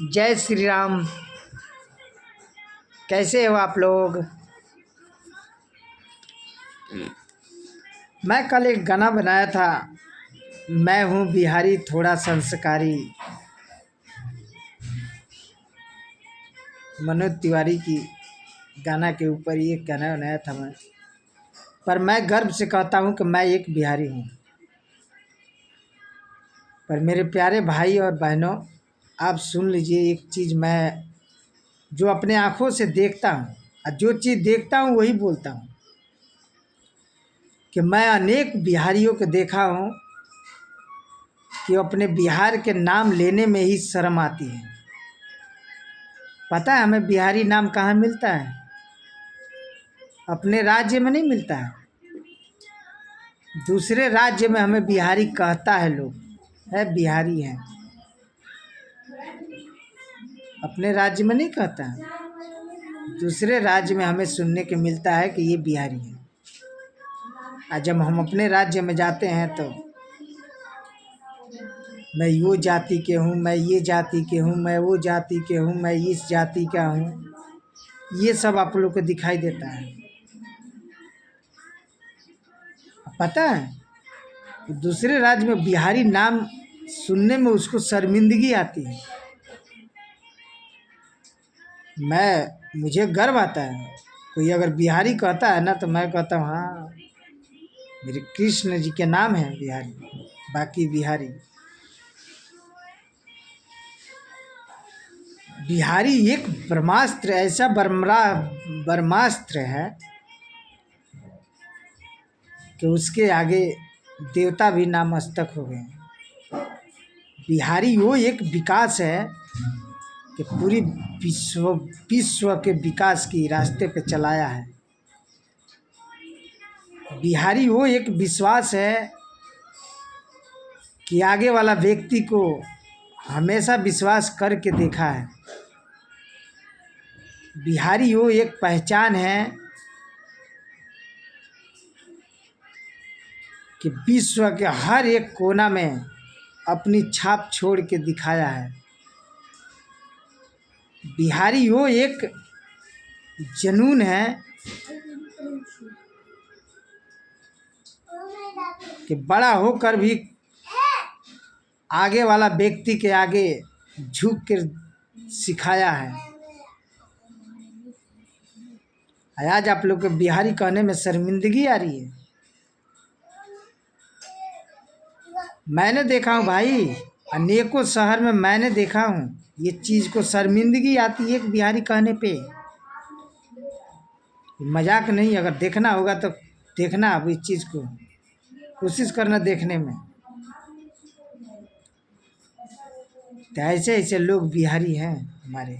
जय श्री राम। कैसे हो आप लोग। मैं कल एक गाना बनाया था, मैं हूँ बिहारी थोड़ा संस्कारी। मनोज तिवारी की गाना के ऊपर ये गाना बनाया था मैं। पर मैं गर्व से कहता हूँ कि मैं एक बिहारी हूँ। पर मेरे प्यारे भाई और बहनों, आप सुन लीजिए एक चीज़। मैं जो अपने आँखों से देखता हूँ और जो चीज़ देखता हूँ वही बोलता हूँ कि मैं अनेक बिहारियों को देखा हूँ कि अपने बिहार के नाम लेने में ही शर्म आती है। पता है हमें बिहारी नाम कहाँ मिलता है? अपने राज्य में नहीं मिलता है, दूसरे राज्य में हमें बिहारी कहता है लोग, है बिहारी है। अपने राज्य में नहीं कहता है, दूसरे राज्य में हमें सुनने के मिलता है कि ये बिहारी है। और जब हम अपने राज्य में जाते हैं तो मैं वो जाति के हूँ, मैं ये जाति के हूँ, मैं वो जाति के हूँ, मैं इस जाति का हूँ, ये सब आप लोग को दिखाई देता है। पता है दूसरे राज्य में बिहारी नाम सुनने में उसको शर्मिंदगी आती है। मुझे गर्व आता है, कोई अगर बिहारी कहता है ना तो मैं कहता हूँ हाँ, मेरे कृष्ण जी के नाम है बिहारी, बाकी बिहारी। बिहारी एक ब्रह्मास्त्र, ऐसा ब्रह्मास्त्र है कि उसके आगे देवता भी नामस्तक हो गए। बिहारी वो एक विकास है कि पूरी विश्व के विकास की रास्ते पे चलाया है। बिहारी वो एक विश्वास है कि आगे वाला व्यक्ति को हमेशा विश्वास करके देखा है। बिहारी वो एक पहचान है कि विश्व के हर एक कोना में अपनी छाप छोड़ के दिखाया है। बिहारी वो एक जुनून है कि बड़ा होकर भी आगे वाला व्यक्ति के आगे झुक कर सिखाया है। आज आप लोग को बिहारी कहने में शर्मिंदगी आ रही है। मैंने देखा हूँ भाई, अनेकों शहर में मैंने देखा हूँ ये चीज़ को शर्मिंदगी आती है एक बिहारी कहने पे। मजाक नहीं, अगर देखना होगा तो देखना। अब इस चीज़ को कोशिश करना देखने में। तो ऐसे ऐसे लोग बिहारी हैं हमारे।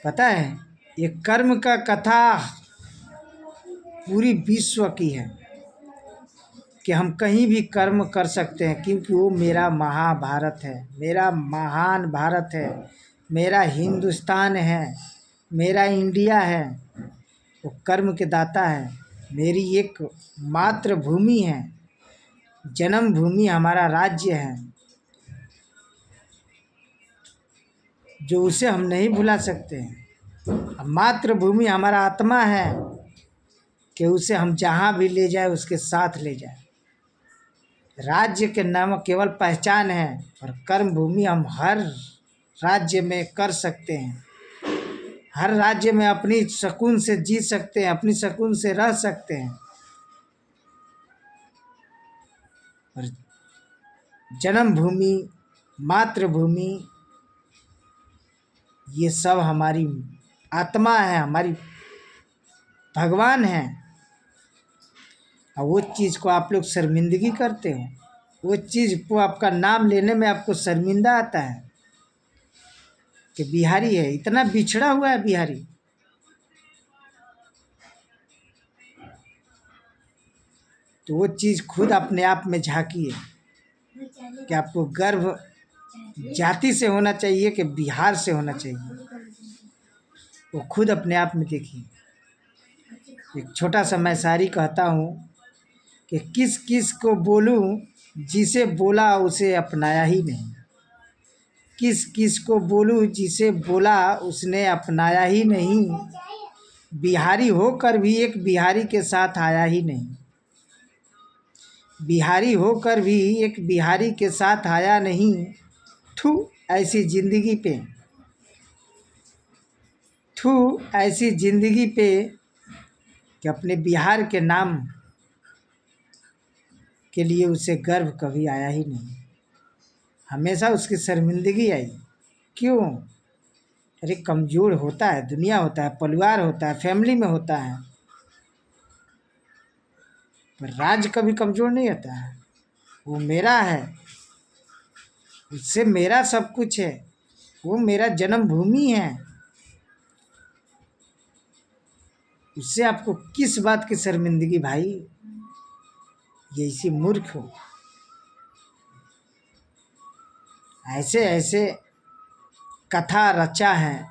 पता है ये कर्म का कथा पूरी विश्व की है कि हम कहीं भी कर्म कर सकते हैं, क्योंकि वो मेरा महाभारत है, मेरा महान भारत है, मेरा हिंदुस्तान है, मेरा इंडिया है। वो कर्म के दाता है, मेरी एक मातृभूमि है, जन्मभूमि हमारा राज्य है, जो उसे हम नहीं भुला सकते हैं। मातृभूमि हमारा आत्मा है कि उसे हम जहाँ भी ले जाए उसके साथ ले जाए। राज्य के नाम केवल पहचान है, और कर्म भूमि हम हर राज्य में कर सकते हैं। हर राज्य में अपनी सुकून से जी सकते हैं, अपनी सुकून से रह सकते हैं। और जन्मभूमि, मातृभूमि, ये सब हमारी आत्मा है, हमारी भगवान है। और वो चीज़ को आप लोग शर्मिंदगी करते हो, वो चीज़ को आपका नाम लेने में आपको शर्मिंदा आता है कि बिहारी है। इतना बिछड़ा हुआ है बिहारी। तो वो चीज़ खुद अपने आप में झांकिए कि आपको गर्व जाति से होना चाहिए कि बिहार से होना चाहिए। वो खुद अपने आप में देखिए। एक छोटा सा मैं शायरी कहता हूँ कि किस किस को बोलूँ, जिसे बोला उसे अपनाया ही नहीं। किस किस को बोलूँ, जिसे बोला उसने अपनाया ही नहीं। बिहारी होकर भी एक बिहारी के साथ आया ही नहीं। बिहारी होकर भी एक बिहारी के साथ आया नहीं। थू ऐसी ज़िंदगी पे, थू ऐसी ज़िंदगी पे कि अपने बिहार के नाम के लिए उसे गर्व कभी आया ही नहीं। हमेशा उसकी शर्मिंदगी आई। क्यों? अरे कमज़ोर होता है, दुनिया होता है, परिवार होता है, फैमिली में होता है, पर राज कभी कमज़ोर नहीं होता है। वो मेरा है, उससे मेरा सब कुछ है, वो मेरा जन्मभूमि है। उससे आपको किस बात की शर्मिंदगी भाई? ये इसी मूर्ख हो। ऐसे ऐसे कथा रचा है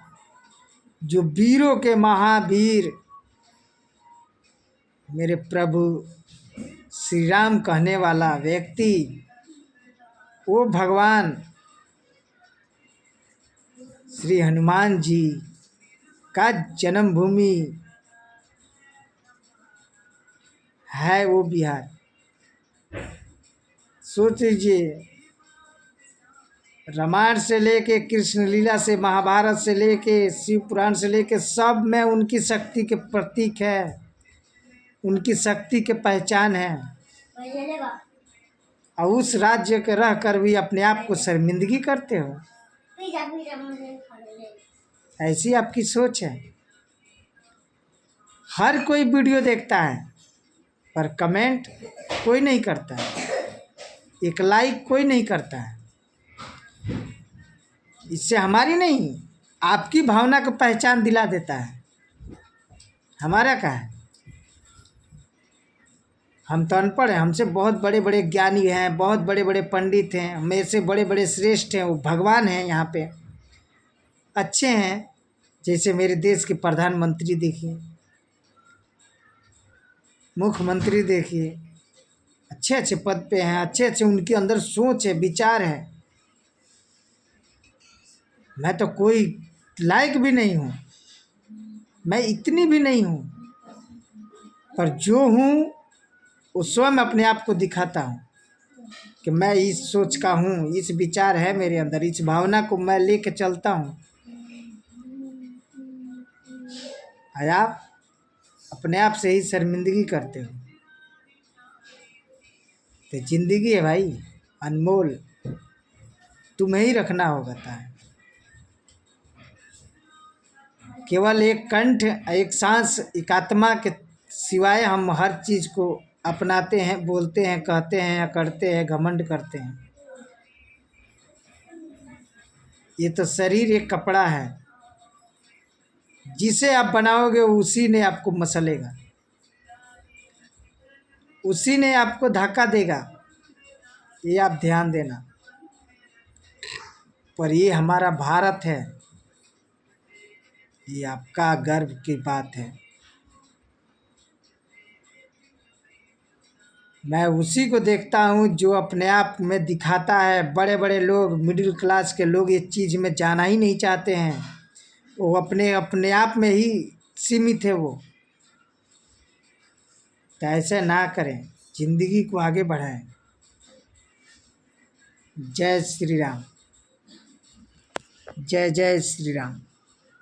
जो वीरों के महावीर मेरे प्रभु श्री राम कहने वाला व्यक्ति, वो भगवान श्री हनुमान जी का जन्मभूमि है वो बिहार। सोच लीजिए, रामायण से लेके कृष्ण लीला से, महाभारत से लेके शिव पुराण से लेके सब में उनकी शक्ति के प्रतीक है, उनकी शक्ति के पहचान है। और उस राज्य के रह कर भी अपने आप को शर्मिंदगी करते हो। ऐसी आपकी सोच है। हर कोई वीडियो देखता है पर कमेंट कोई नहीं करता है, एक लाइक कोई नहीं करता है। इससे हमारी नहीं, आपकी भावना को पहचान दिला देता है। हमारा क्या है? हम तो अनपढ़ हैं, हमसे बहुत बड़े बड़े ज्ञानी हैं, बहुत बड़े बड़े पंडित हैं, मेरे से बड़े बड़े श्रेष्ठ हैं, वो भगवान हैं यहाँ पे, अच्छे हैं। जैसे मेरे देश के प्रधानमंत्री देखिए, मुख्यमंत्री देखिए, अच्छे अच्छे पद पे हैं, अच्छे अच्छे उनके अंदर सोच है, विचार है। मैं तो कोई लायक भी नहीं हूँ, मैं इतनी भी नहीं हूँ, पर जो हूँ वो स्वयं अपने आप को दिखाता हूँ कि मैं इस सोच का हूँ, इस विचार है मेरे अंदर, इस भावना को मैं लेके चलता हूँ। और आप अपने आप से ही शर्मिंदगी करते हो। तो ज़िंदगी है भाई अनमोल, तुम्हें ही रखना होगा था। केवल एक कंठ, एक सांस, एक आत्मा के सिवाय हम हर चीज़ को अपनाते हैं, बोलते हैं, कहते हैं या करते हैं, घमंड करते हैं। ये तो शरीर एक कपड़ा है, जिसे आप बनाओगे उसी ने आपको मसलेगा, उसी ने आपको धक्का देगा। ये आप ध्यान देना। पर ये हमारा भारत है, ये आपका गर्व की बात है। मैं उसी को देखता हूँ जो अपने आप में दिखाता है। बड़े बड़े लोग, मिडिल क्लास के लोग ये चीज़ में जाना ही नहीं चाहते हैं, वो अपने अपने आप में ही सीमित है वो। तो ऐसे ना करें, ज़िंदगी को आगे बढ़ाएं। जय श्री राम, जय जय श्री राम।